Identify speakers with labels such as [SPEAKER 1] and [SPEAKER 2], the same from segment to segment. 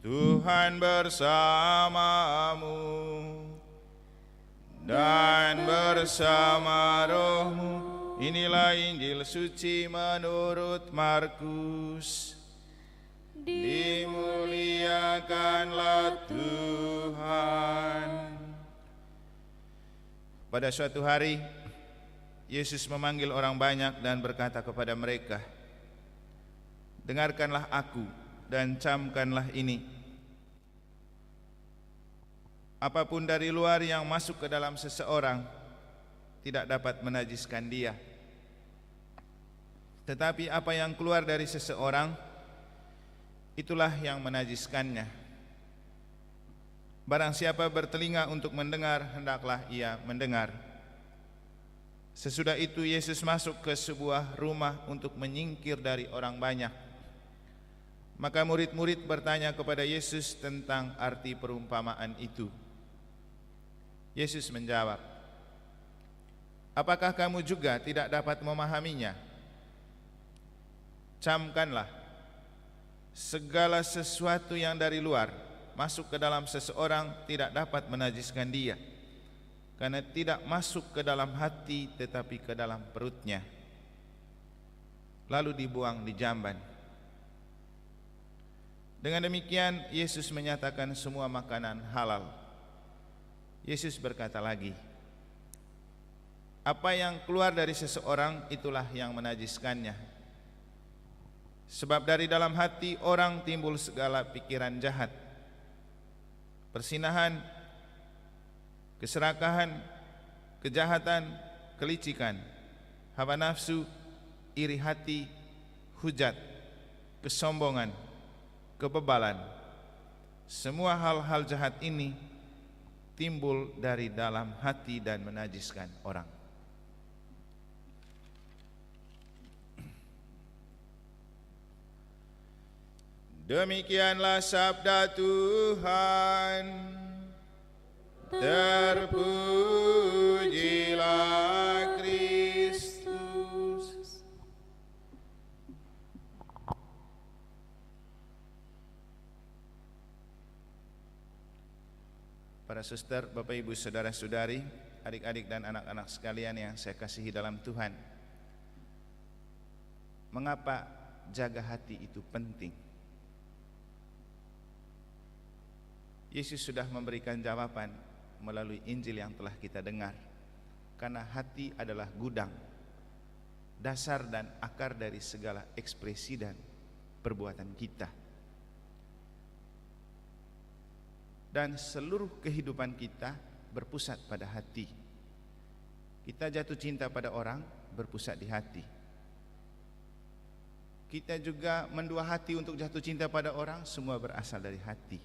[SPEAKER 1] Tuhan bersamamu dan bersama rohmu. Inilah Injil suci menurut Markus. Dimuliakanlah Tuhan. Pada suatu hari, Yesus memanggil orang banyak dan berkata kepada mereka, "Dengarkanlah aku dan camkanlah ini. Apapun dari luar yang masuk ke dalam seseorang tidak dapat menajiskan dia. Tetapi apa yang keluar dari seseorang, itulah yang menajiskannya. Barang siapa bertelinga untuk mendengar, hendaklah ia mendengar." Sesudah itu Yesus masuk ke sebuah rumah untuk menyingkir dari orang banyak. Maka murid-murid bertanya kepada Yesus tentang arti perumpamaan itu. Yesus menjawab, "Apakah kamu juga tidak dapat memahaminya? Camkanlah, segala sesuatu yang dari luar masuk ke dalam seseorang tidak dapat menajiskan dia, karena tidak masuk ke dalam hati tetapi ke dalam perutnya, lalu dibuang di jamban." Dengan demikian Yesus menyatakan semua makanan halal. Yesus berkata lagi, "Apa yang keluar dari seseorang itulah yang menajiskannya. Sebab dari dalam hati orang timbul segala pikiran jahat, persinahan, keserakahan, kejahatan, kelicikan, hawa nafsu, iri hati, hujat, kesombongan, kebebalan. Semua hal-hal jahat ini timbul dari dalam hati dan menajiskan orang." Demikianlah sabda Tuhan. Terpujilah Kristus. Para suster, Bapak Ibu, saudara-saudari, adik-adik dan anak-anak sekalian yang saya kasihi dalam Tuhan, mengapa jaga hati itu penting? Yesus sudah memberikan jawaban melalui Injil yang telah kita dengar. Karena hati adalah gudang, dasar dan akar dari segala ekspresi dan perbuatan kita. Dan seluruh kehidupan kita berpusat pada hati. Kita jatuh cinta pada orang, berpusat di hati. Kita juga mendua hati untuk jatuh cinta pada orang, semua berasal dari hati.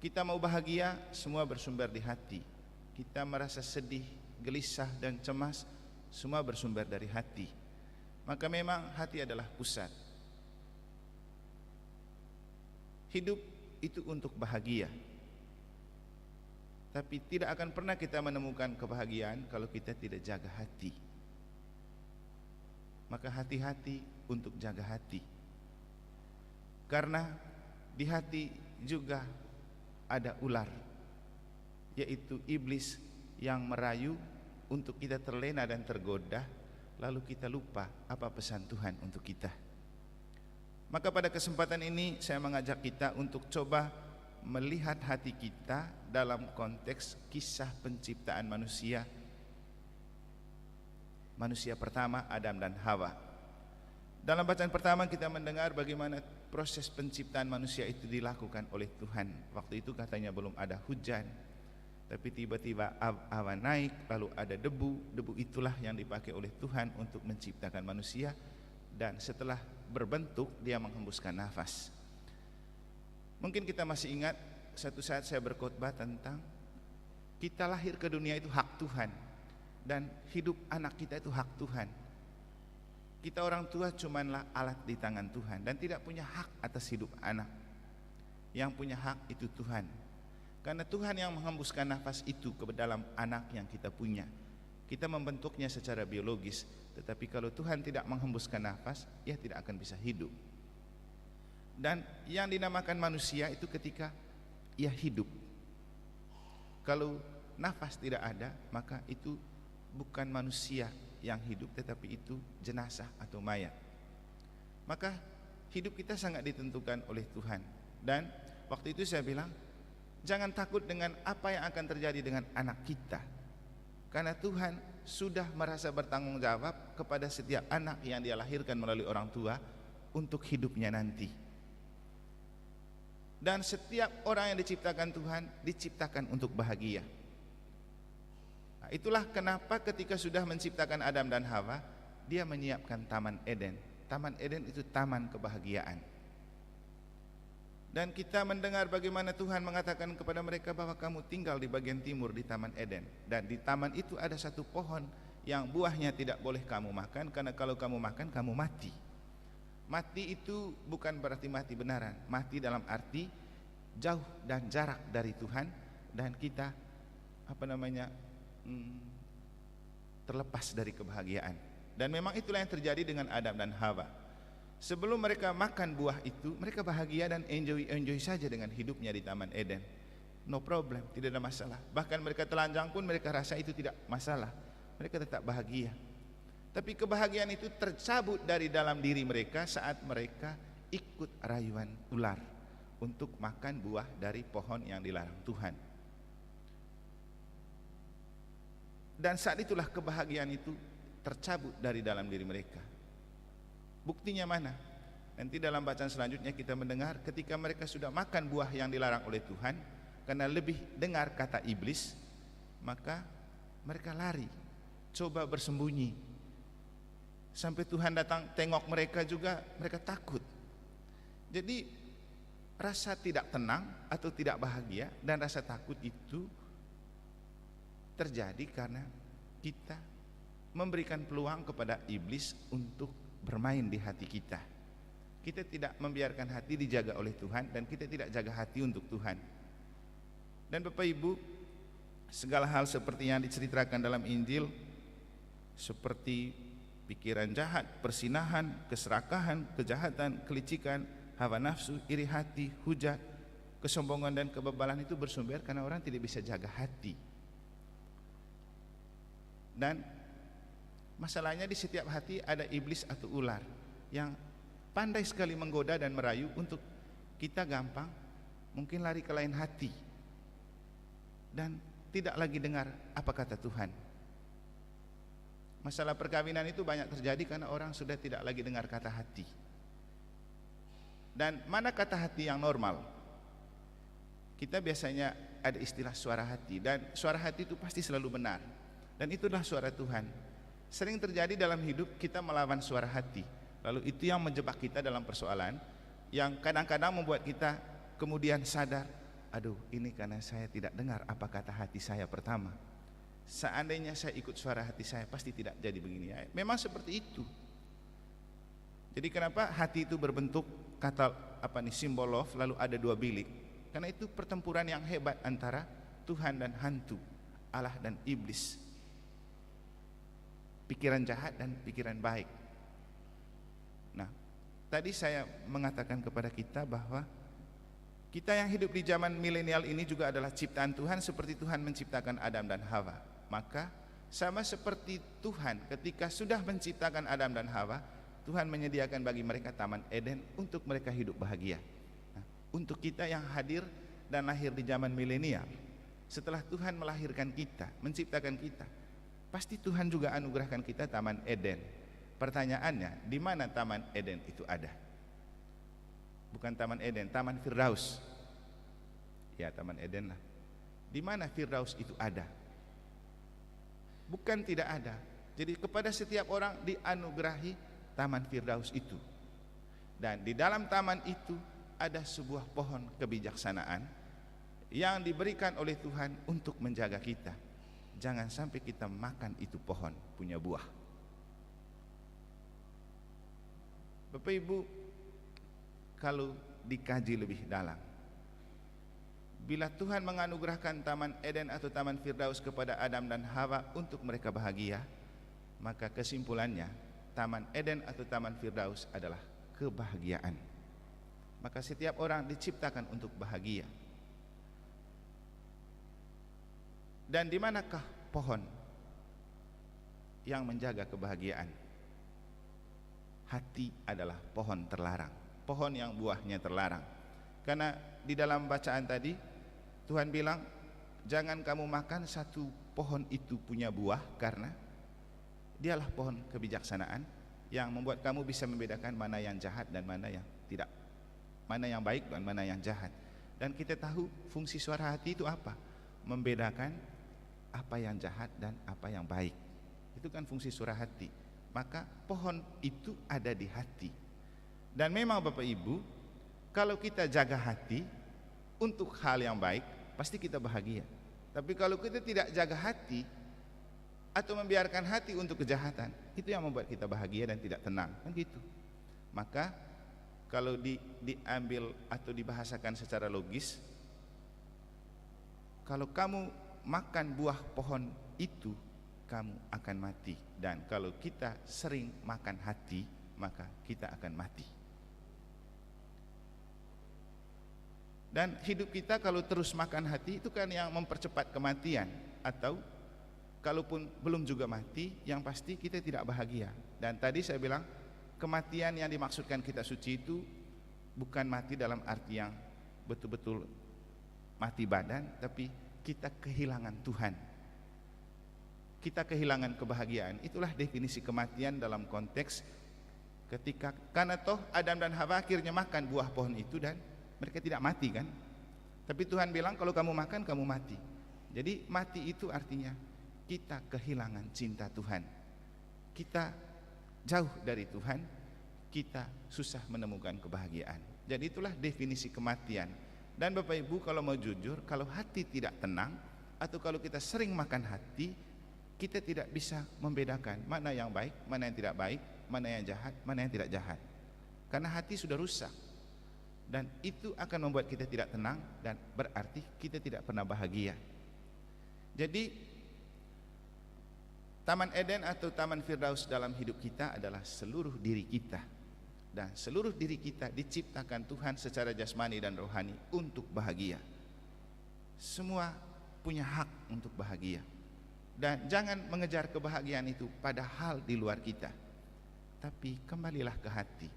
[SPEAKER 1] Kita mau bahagia, semua bersumber di hati. Kita merasa sedih, gelisah dan cemas, semua bersumber dari hati. Maka memang hati adalah pusat. Hidup itu untuk bahagia. Tapi tidak akan pernah kita menemukan kebahagiaan kalau kita tidak jaga hati. Maka hati-hati untuk jaga hati. Karena di hati juga ada ular, yaitu iblis yang merayu untuk kita terlena dan tergoda, lalu kita lupa apa pesan Tuhan untuk kita. Maka pada kesempatan ini saya mengajak kita untuk coba melihat hati kita dalam konteks kisah penciptaan manusia. Manusia pertama, Adam dan Hawa. Dalam bacaan pertama kita mendengar bagaimana proses penciptaan manusia itu dilakukan oleh Tuhan. Waktu itu katanya belum ada hujan, tapi tiba-tiba awan naik, lalu ada debu. Debu itulah yang dipakai oleh Tuhan untuk menciptakan manusia. Dan setelah berbentuk, dia menghembuskan nafas. Mungkin kita masih ingat satu saat saya berkhotbah tentang kita lahir ke dunia itu hak Tuhan, dan hidup anak kita itu hak Tuhan. Kita orang tua cumanlah alat di tangan Tuhan dan tidak punya hak atas hidup anak. Yang punya hak itu Tuhan. Karena Tuhan yang menghembuskan nafas itu ke dalam anak yang kita punya. Kita membentuknya secara biologis, tetapi kalau Tuhan tidak menghembuskan nafas, ia tidak akan bisa hidup. Dan yang dinamakan manusia itu ketika ia hidup. Kalau nafas tidak ada, maka itu bukan manusia yang hidup, tetapi itu jenazah atau mayat. Maka hidup kita sangat ditentukan oleh Tuhan. Dan waktu itu saya bilang, jangan takut dengan apa yang akan terjadi dengan anak kita, karena Tuhan sudah merasa bertanggung jawab kepada setiap anak yang dia lahirkan melalui orang tua untuk hidupnya nanti. Dan setiap orang yang diciptakan Tuhan diciptakan untuk bahagia. Nah, itulah kenapa ketika sudah menciptakan Adam dan Hawa, dia menyiapkan Taman Eden. Taman Eden itu taman kebahagiaan. Dan kita mendengar bagaimana Tuhan mengatakan kepada mereka bahwa kamu tinggal di bagian timur di Taman Eden. Dan di taman itu ada satu pohon yang buahnya tidak boleh kamu makan, karena kalau kamu makan kamu mati. Mati itu bukan berarti mati benaran. Mati dalam arti jauh dan jarak dari Tuhan, dan kita terlepas dari kebahagiaan. Dan memang itulah yang terjadi dengan Adam dan Hawa. Sebelum mereka makan buah itu, mereka bahagia dan enjoy saja dengan hidupnya di Taman Eden. No problem, tidak ada masalah. Bahkan mereka telanjang pun mereka rasa itu tidak masalah. Mereka tetap bahagia. Tapi kebahagiaan itu tercabut dari dalam diri mereka saat mereka ikut rayuan ular untuk makan buah dari pohon yang dilarang Tuhan. Dan saat itulah kebahagiaan itu tercabut dari dalam diri mereka. Buktinya mana? Nanti dalam bacaan selanjutnya kita mendengar ketika mereka sudah makan buah yang dilarang oleh Tuhan, karena lebih dengar kata iblis, maka mereka lari, coba bersembunyi. Sampai Tuhan datang tengok mereka juga, mereka takut. Jadi rasa tidak tenang atau tidak bahagia dan rasa takut itu terjadi karena kita memberikan peluang kepada iblis untuk bermain di hati kita. Kita tidak membiarkan hati dijaga oleh Tuhan, dan kita tidak jaga hati untuk Tuhan. Dan Bapak Ibu, segala hal seperti yang diceritakan dalam Injil, seperti pikiran jahat, persinahan, keserakahan, kejahatan, kelicikan, hawa nafsu, iri hati, hujat, kesombongan dan kebebalan, itu bersumber karena orang tidak bisa jaga hati. Dan masalahnya di setiap hati ada iblis atau ular yang pandai sekali menggoda dan merayu untuk kita gampang mungkin lari ke lain hati dan tidak lagi dengar apa kata Tuhan. Masalah perkawinan itu banyak terjadi karena orang sudah tidak lagi dengar kata hati. Dan mana kata hati yang normal? Kita biasanya ada istilah suara hati, dan suara hati itu pasti selalu benar. Dan itulah suara Tuhan. Sering terjadi dalam hidup kita melawan suara hati. Lalu itu yang menjebak kita dalam persoalan, yang kadang-kadang membuat kita kemudian sadar, aduh, ini karena saya tidak dengar apa kata hati saya pertama. Seandainya saya ikut suara hati saya, pasti tidak jadi begini. Memang seperti itu. Jadi kenapa hati itu berbentuk kata simbol love, lalu ada dua bilik? Karena itu pertempuran yang hebat antara Tuhan dan hantu, Allah dan iblis, pikiran jahat dan pikiran baik. Nah, tadi saya mengatakan kepada kita bahwa kita yang hidup di zaman milenial ini juga adalah ciptaan Tuhan, seperti Tuhan menciptakan Adam dan Hawa. Maka sama seperti Tuhan ketika sudah menciptakan Adam dan Hawa, Tuhan menyediakan bagi mereka Taman Eden untuk mereka hidup bahagia. Nah, untuk kita yang hadir dan lahir di zaman milenial, setelah Tuhan melahirkan kita, menciptakan kita, pasti Tuhan juga anugerahkan kita Taman Eden. Pertanyaannya, di mana Taman Eden itu ada? Bukan Taman Eden, Taman Firdaus. Ya, Taman Eden lah. Di mana Firdaus itu ada? Bukan tidak ada. Jadi kepada setiap orang dianugerahi Taman Firdaus itu. Dan di dalam taman itu ada sebuah pohon kebijaksanaan yang diberikan oleh Tuhan untuk menjaga kita. Jangan sampai kita makan itu pohon punya buah. Bapak Ibu, kalau dikaji lebih dalam, bila Tuhan menganugerahkan Taman Eden atau Taman Firdaus kepada Adam dan Hawa untuk mereka bahagia, maka kesimpulannya Taman Eden atau Taman Firdaus adalah kebahagiaan. Maka setiap orang diciptakan untuk bahagia. Dan di manakah pohon yang menjaga kebahagiaan? Hati adalah pohon terlarang, pohon yang buahnya terlarang. Karena di dalam bacaan tadi Tuhan bilang, jangan kamu makan satu pohon itu punya buah, karena dialah pohon kebijaksanaan yang membuat kamu bisa membedakan mana yang jahat dan mana yang tidak, mana yang baik dan mana yang jahat. Dan kita tahu fungsi suara hati itu apa? Membedakan apa yang jahat dan apa yang baik. Itu kan fungsi suara hati. Maka pohon itu ada di hati. Dan memang Bapak Ibu, kalau kita jaga hati untuk hal yang baik, pasti kita bahagia. Tapi kalau kita tidak jaga hati atau membiarkan hati untuk kejahatan, itu yang membuat kita bahagia dan tidak tenang, kan gitu. Maka kalau diambil atau dibahasakan secara logis, kalau kamu makan buah pohon itu, kamu akan mati. Dan kalau kita sering makan hati, maka kita akan mati. Dan hidup kita kalau terus makan hati, itu kan yang mempercepat kematian. Atau kalaupun belum juga mati, yang pasti kita tidak bahagia. Dan tadi saya bilang, kematian yang dimaksudkan kita suci itu bukan mati dalam arti yang betul-betul mati badan, tapi kita kehilangan Tuhan, kita kehilangan kebahagiaan. Itulah definisi kematian dalam konteks ketika, karena toh Adam dan Hawa akhirnya makan buah pohon itu dan mereka tidak mati kan. Tapi Tuhan bilang kalau kamu makan kamu mati. Jadi mati itu artinya kita kehilangan cinta Tuhan, kita jauh dari Tuhan, kita susah menemukan kebahagiaan. Jadi itulah definisi kematian. Dan Bapak Ibu, kalau mau jujur, kalau hati tidak tenang atau kalau kita sering makan hati, kita tidak bisa membedakan mana yang baik, mana yang tidak baik, mana yang jahat, mana yang tidak jahat. Karena hati sudah rusak. Dan itu akan membuat kita tidak tenang dan berarti kita tidak pernah bahagia. Jadi Taman Eden atau Taman Firdaus dalam hidup kita adalah seluruh diri kita. Dan seluruh diri kita diciptakan Tuhan secara jasmani dan rohani untuk bahagia. Semua punya hak untuk bahagia. Dan jangan mengejar kebahagiaan itu pada hal di luar kita, tapi kembalilah ke hati.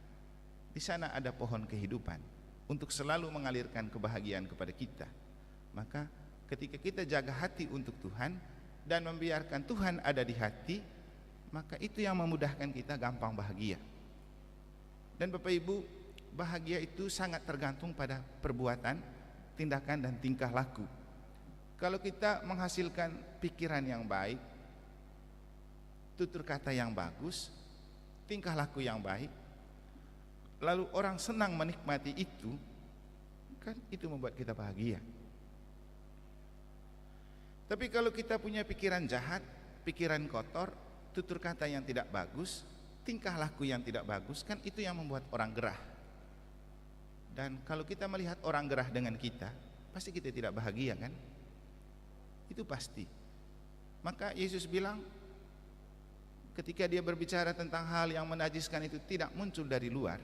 [SPEAKER 1] Di sana ada pohon kehidupan untuk selalu mengalirkan kebahagiaan kepada kita. Maka ketika kita jaga hati untuk Tuhan dan membiarkan Tuhan ada di hati, maka itu yang memudahkan kita gampang bahagia. Dan Bapak Ibu, bahagia itu sangat tergantung pada perbuatan, tindakan dan tingkah laku. Kalau kita menghasilkan pikiran yang baik, tutur kata yang bagus, tingkah laku yang baik, lalu orang senang menikmati itu, kan itu membuat kita bahagia. Tapi kalau kita punya pikiran jahat, pikiran kotor, tutur kata yang tidak bagus, tingkah laku yang tidak bagus, kan itu yang membuat orang gerah. Dan kalau kita melihat orang gerah dengan kita, pasti kita tidak bahagia kan? Itu pasti. Maka Yesus bilang, ketika dia berbicara tentang hal yang menajiskan itu tidak muncul dari luar,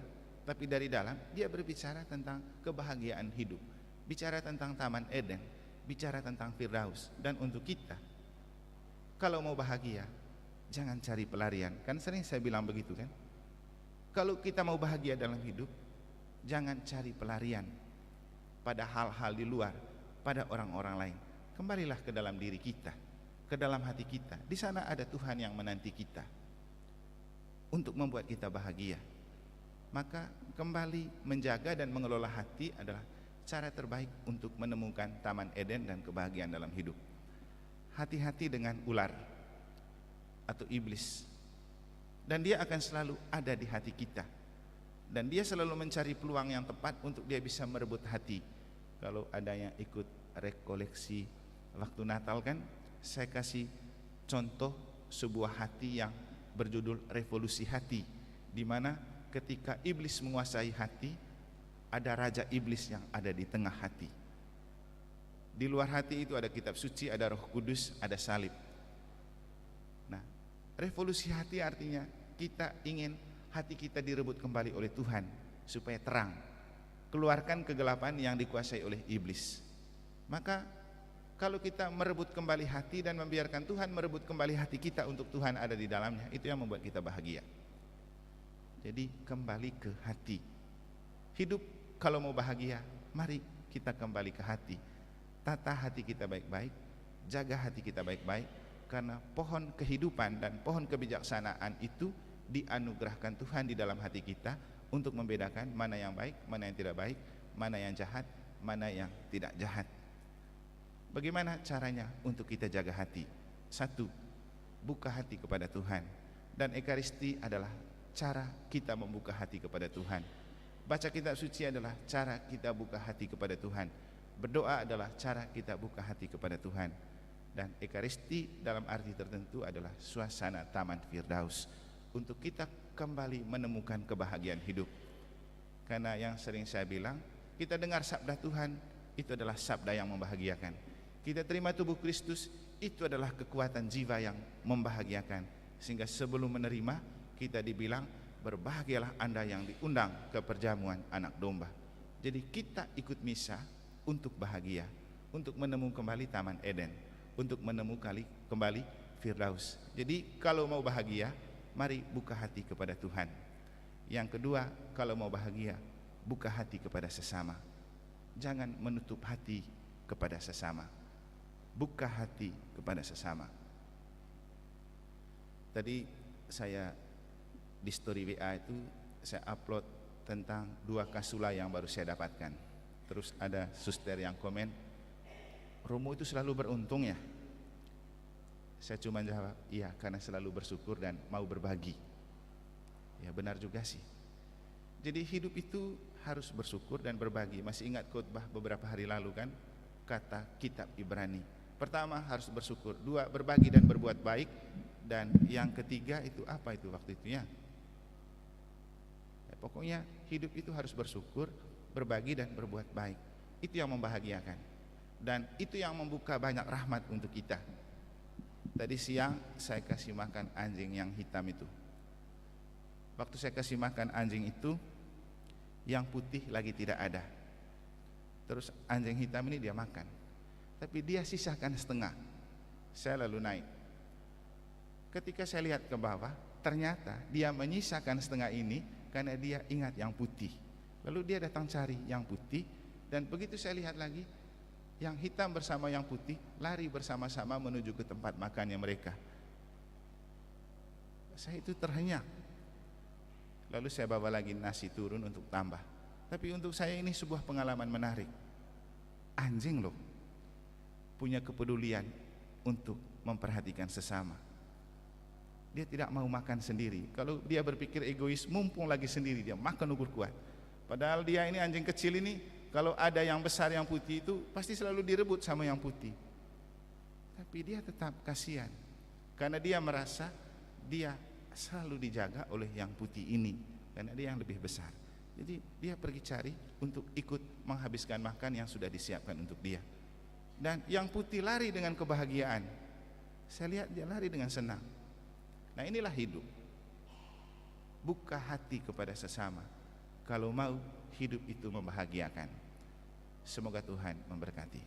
[SPEAKER 1] tapi dari dalam, dia berbicara tentang kebahagiaan hidup, bicara tentang Taman Eden, bicara tentang Firdaus. Dan untuk kita, kalau mau bahagia, jangan cari pelarian. Kan sering saya bilang begitu kan. Kalau kita mau bahagia dalam hidup, jangan cari pelarian pada hal-hal di luar, pada orang-orang lain. Kembalilah ke dalam diri kita, ke dalam hati kita. Di sana ada Tuhan yang menanti kita untuk membuat kita bahagia. Maka kembali menjaga dan mengelola hati adalah cara terbaik untuk menemukan Taman Eden dan kebahagiaan dalam hidup. Hati-hati dengan ular atau iblis, dan dia akan selalu ada di hati kita, dan dia selalu mencari peluang yang tepat untuk dia bisa merebut hati. Kalau ada yang ikut rekoleksi waktu Natal kan, saya kasih contoh sebuah hati yang berjudul revolusi hati, di mana ketika iblis menguasai hati, ada raja iblis yang ada di tengah hati. Di luar hati itu ada kitab suci, ada Roh Kudus, ada salib. Nah, revolusi hati artinya kita ingin hati kita direbut kembali oleh Tuhan supaya terang. keluarkan kegelapan yang dikuasai oleh iblis. Maka kalau kita merebut kembali hati dan membiarkan Tuhan merebut kembali hati kita untuk Tuhan ada di dalamnya, itu yang membuat kita bahagia. Jadi kembali ke hati. Hidup kalau mau bahagia, mari kita kembali ke hati. Tata hati kita baik-baik, jaga hati kita baik-baik, karena pohon kehidupan dan pohon kebijaksanaan itu dianugerahkan Tuhan di dalam hati kita untuk membedakan mana yang baik, mana yang tidak baik, mana yang jahat, mana yang tidak jahat. Bagaimana caranya untuk kita jaga hati? Satu, buka hati kepada Tuhan. Dan Ekaristi adalah cara kita membuka hati kepada Tuhan. Baca kitab suci adalah cara kita buka hati kepada Tuhan. Berdoa adalah cara kita buka hati kepada Tuhan. Dan Ekaristi dalam arti tertentu adalah suasana Taman Firdaus untuk kita kembali menemukan kebahagiaan hidup. Karena yang sering saya bilang, kita dengar sabda Tuhan, itu adalah sabda yang membahagiakan. Kita terima tubuh Kristus, itu adalah kekuatan jiwa yang membahagiakan. Sehingga sebelum menerima, kita dibilang, berbahagialah Anda yang diundang ke perjamuan anak domba. Jadi kita ikut misa untuk bahagia, untuk menemukan kembali Taman Eden, untuk menemukan kembali Firdaus. Jadi kalau mau bahagia, mari buka hati kepada Tuhan. Yang kedua, kalau mau bahagia, buka hati kepada sesama. Jangan menutup hati kepada sesama. Buka hati kepada sesama. Tadi saya di story WA itu saya upload tentang 2 kasula yang baru saya dapatkan. Terus ada suster yang komen, Romo itu selalu beruntung ya. Saya cuma jawab, iya, karena selalu bersyukur dan mau berbagi. Ya benar juga sih. Jadi hidup itu harus bersyukur dan berbagi. Masih ingat khotbah beberapa hari lalu kan, kata kitab Ibrani. Pertama harus bersyukur, 2 berbagi dan berbuat baik, dan yang ketiga itu apa itu waktu itu ya? Pokoknya hidup itu harus bersyukur, berbagi dan berbuat baik. Itu yang membahagiakan. Dan itu yang membuka banyak rahmat untuk kita. Tadi siang saya kasih makan anjing yang hitam itu. Waktu saya kasih makan anjing itu, yang putih lagi tidak ada. Terus anjing hitam ini dia makan, tapi dia sisakan setengah. Saya lalu naik. Ketika saya lihat ke bawah, ternyata dia menyisakan setengah ini karena dia ingat yang putih. Lalu dia datang cari yang putih, dan begitu saya lihat lagi, yang hitam bersama yang putih lari bersama-sama menuju ke tempat makannya mereka. Saya itu terhenyak. Lalu saya bawa lagi nasi turun untuk tambah. Tapi untuk saya ini sebuah pengalaman menarik. Anjing loh punya kepedulian untuk memperhatikan sesama. Dia tidak mau makan sendiri. Kalau dia berpikir egois, mumpung lagi sendiri dia makan ukur kuat. Padahal dia ini anjing kecil ini, kalau ada yang besar yang putih itu pasti selalu direbut sama yang putih. Tapi dia tetap kasihan karena dia merasa dia selalu dijaga oleh yang putih ini karena dia yang lebih besar. Jadi dia pergi cari untuk ikut menghabiskan makan yang sudah disiapkan untuk dia. Dan yang putih lari dengan kebahagiaan. Saya lihat dia lari dengan senang. Nah inilah hidup. Buka hati kepada sesama. Kalau mau hidup itu membahagiakan. Semoga Tuhan memberkati.